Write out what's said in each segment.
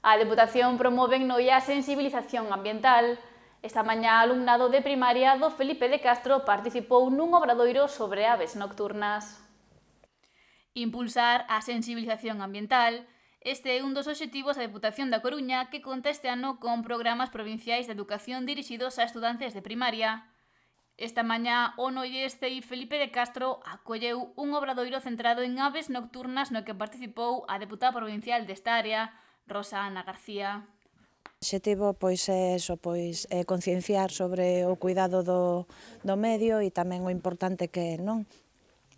A Deputación promove en Noia a sensibilización ambiental. Esta mañá, alumnado de primaria do Felipe de Castro participou nun obradoiro sobre aves nocturnas. Impulsar a sensibilización ambiental. Este é un dos obxectivos da Deputación da Coruña, que conta este ano con programas provinciais de educación dirixidos a estudantes de primaria. Esta mañá, o Noyeste e Felipe de Castro acolleu un obradoiro centrado en aves nocturnas no que participou a deputada provincial desta área, Rosa Ana García. O obxectivo é concienciar sobre o cuidado do medio e tamén o importante que é, non?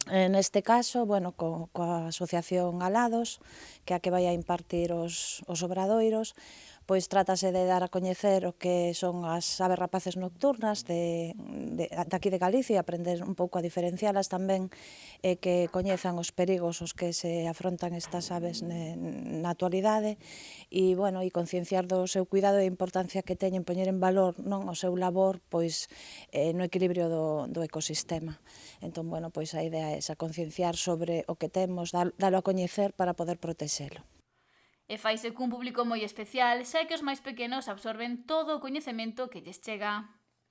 Neste caso, coa asociación Alados, que é a que vai a impartir os obradoiros, pois trátase de dar a coñecer o que son as aves rapaces nocturnas de aquí de Galicia, aprender un pouco a diferencialas tamén, e que coñezan os perigos os que se afrontan estas aves na actualidade, e concienciar do seu cuidado e a importancia que teñen poñer en valor, non, o seu labor no equilibrio do ecosistema. Entón, a idea é esa, concienciar sobre o que temos, dalo a coñecer para poder protexelo. E faise cun público moi especial, xa que os máis pequenos absorben todo o coñecemento que lles chega.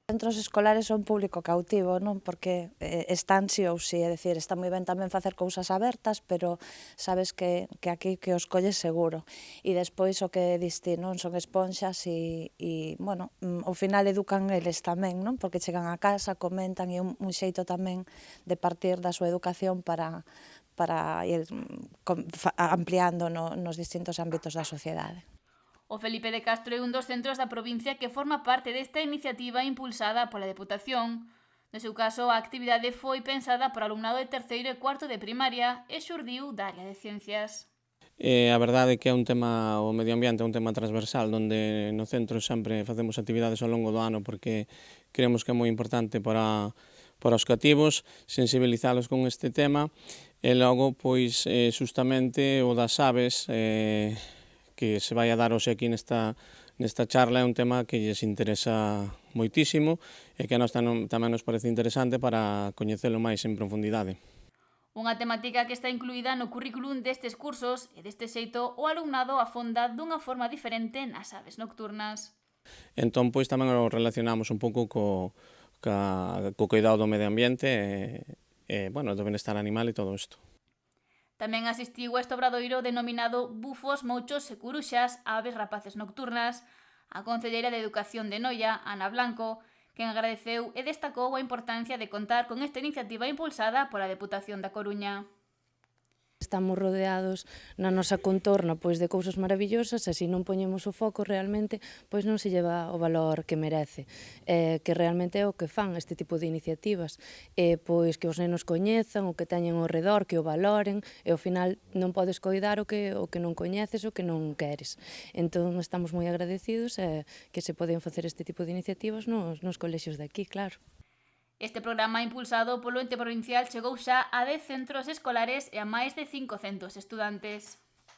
Os centros escolares son público cautivo, non? Porque están sí ou sí, é dicir, está moi ben tamén facer cousas abertas, pero sabes que aquí que os colles seguro. E despois o que diste, non? Son esponxas e ao final educan eles tamén, non? Porque chegan a casa, comentan e un xeito tamén de partir da súa educación para ir ampliando nos distintos ámbitos da sociedade. O Felipe de Castro é un dos centros da provincia que forma parte desta iniciativa impulsada pola Deputación. No seu caso, a actividade foi pensada por alumnado de terceiro e cuarto de primaria e xurdiu da área de ciencias. A verdade é que é un tema, o medio ambiente é un tema transversal, onde no centro sempre facemos actividades ao longo do ano porque creemos que é moi importante para os cativos, sensibilizalos con este tema e logo, justamente o das aves que se vai a dar hoxe aquí nesta charla é un tema que lles interesa moitísimo e que a nós tamén nos parece interesante para coñecelo máis en profundidade. Unha temática que está incluída no currículum destes cursos e deste xeito o alumnado afonda dunha forma diferente nas aves nocturnas. Entón, tamén o relacionamos un pouco co cuidado do medio ambiente do benestar animal e todo isto. Tamén asistiu a este obradoiro denominado Bufos, Mouchos e Curuxas, aves rapaces nocturnas, a concelleira de Educación de Noia, Ana Blanco, quen agradeceu e destacou a importancia de contar con esta iniciativa impulsada pola Deputación da Coruña. Estamos rodeados na nosa contorna de cousas maravillosas e se non poñemos o foco realmente non se lleva o valor que merece, que realmente é o que fan este tipo de iniciativas, que os nenos coñezan, o que teñen ao redor, que o valoren e ao final non podes coidar o que non coñeces, o que non queres. Entón estamos moi agradecidos que se poden facer este tipo de iniciativas nos colexios de aquí, claro. Este programa impulsado polo ente provincial chegou xa a 10 centros escolares e a máis de 500 estudantes.